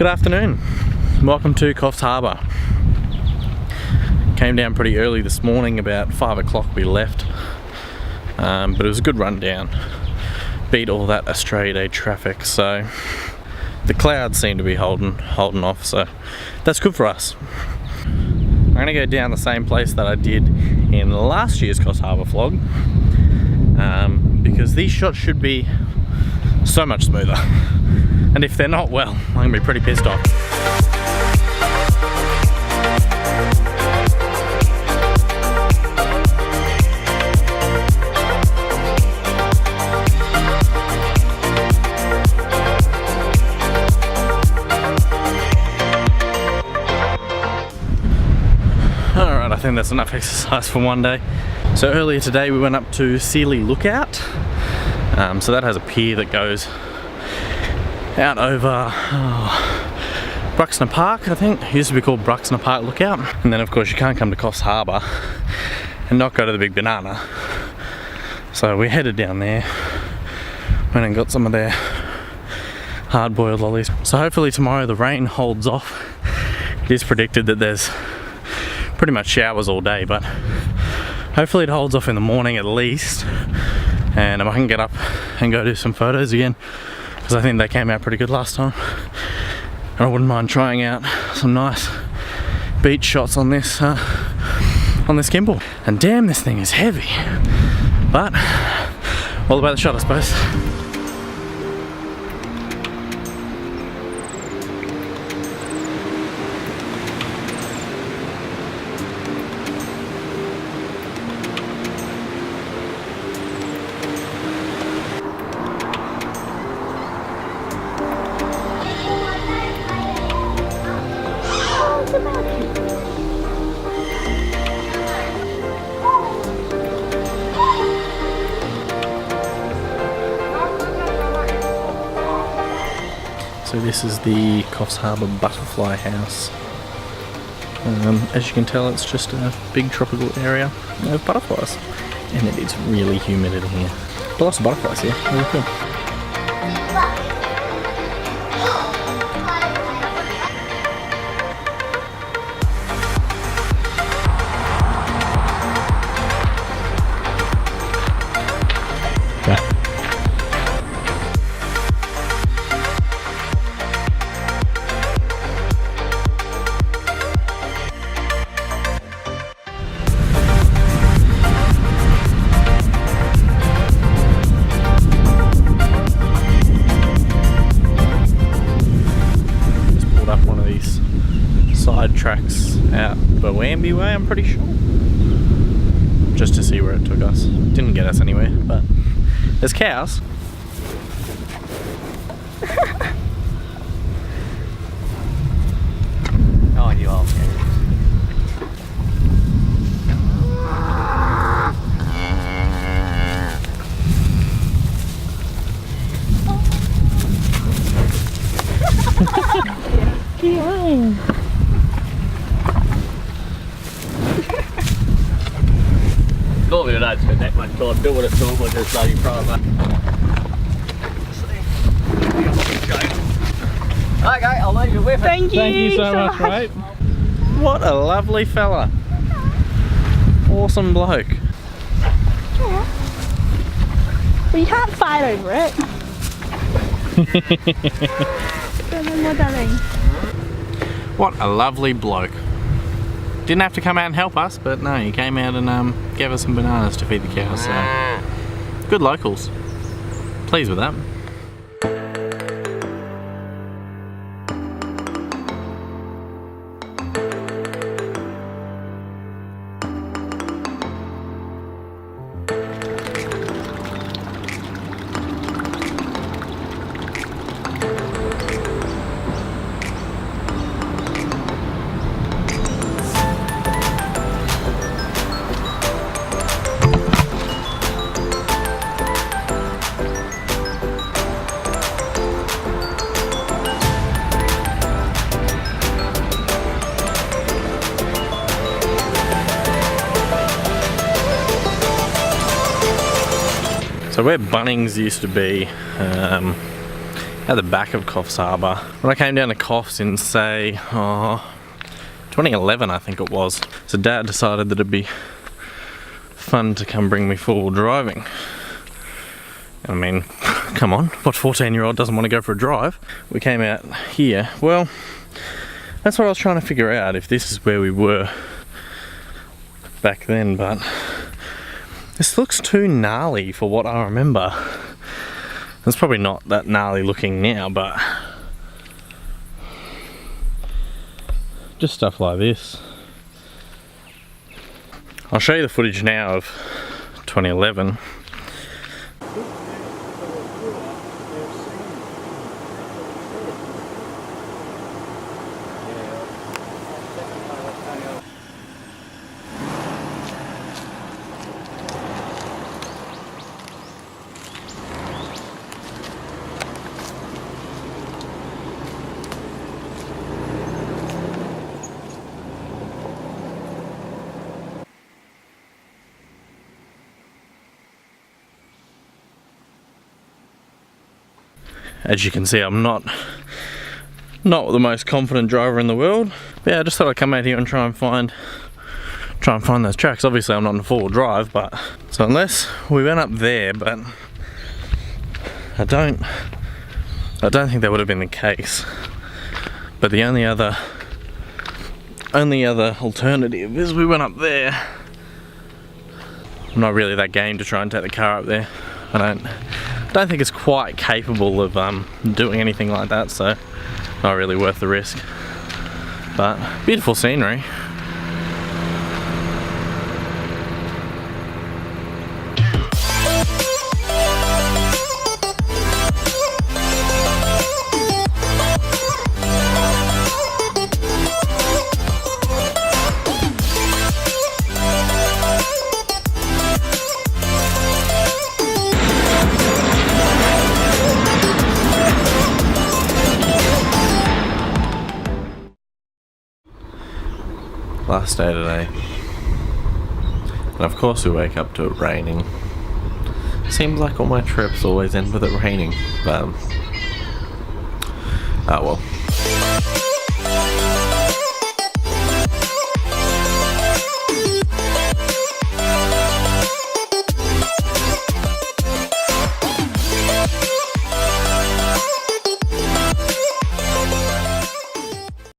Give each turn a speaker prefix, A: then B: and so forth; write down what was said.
A: Good afternoon, welcome to Coffs Harbour. Came down pretty early this morning, about 5 o'clock we left, but it was a good run down. Beat all that Australia Day traffic, so the clouds seem to be holding off, so that's good for us. I'm going to go down the same place that I did in last year's Coffs Harbour vlog, because these shots should be so much smoother. And if they're not, well, I'm going to be pretty pissed off. Alright, I think that's enough exercise for one day. So earlier today we went up to Sealy Lookout. So that has a pier that goes out over Bruxner Park, I think. It used to be called Bruxner Park Lookout. And then of course you can't come to Coffs Harbour and not go to the Big Banana. So we headed down there, went and got some of their hard-boiled lollies. So hopefully tomorrow the rain holds off. It is predicted that there's pretty much showers all day, but hopefully it holds off in the morning at least, and I can get up and go do some photos again, because I think they came out pretty good last time, and I wouldn't mind trying out some nice beach shots on this gimbal. And damn, this thing is heavy, but all about the shot, I suppose. So this is the Coffs Harbour Butterfly House. As you can tell, it's just a big tropical area of butterflies, and it is really humid in here. But lots of butterflies here, really cool. Side tracks out Bawambi way, I'm pretty sure, just to see where it took us. Didn't get us anywhere, but there's cows. Oh, you are okay. Keep going. Normally I don't spend that much time doing it, so I'm just bloody proper. Okay, I'll leave you with it.
B: Thank you
A: so much, mate. What a lovely fella. Awesome bloke.
B: Yeah. Well, you can't fight over it.
A: What a lovely bloke. Didn't have to come out and help us, but no, he came out and gave us some bananas to feed the cows, so good locals. Pleased with that. So where Bunnings used to be, at the back of Coffs Harbour. When I came down to Coffs in, say, 2011 I think it was, so Dad decided that it'd be fun to come bring me four-wheel driving. I mean, come on, what 14-year-old doesn't want to go for a drive? We came out here. Well, that's what I was trying to figure out, if this is where we were back then, but this looks too gnarly for what I remember. It's probably not that gnarly looking now, but just stuff like this. I'll show you the footage now of 2011. As you can see, I'm not the most confident driver in the world. But yeah, I just thought I'd come out here and try and find those tracks. Obviously I'm not in four-wheel drive, but so unless we went up there, but I don't think that would have been the case. But the only other alternative is we went up there. I'm not really that game to try and take the car up there. I don't think it's quite capable of doing anything like that, so not really worth the risk. But beautiful scenery. Last day today, and of course we wake up to it raining. Seems like all my trips always end with it raining, but oh well.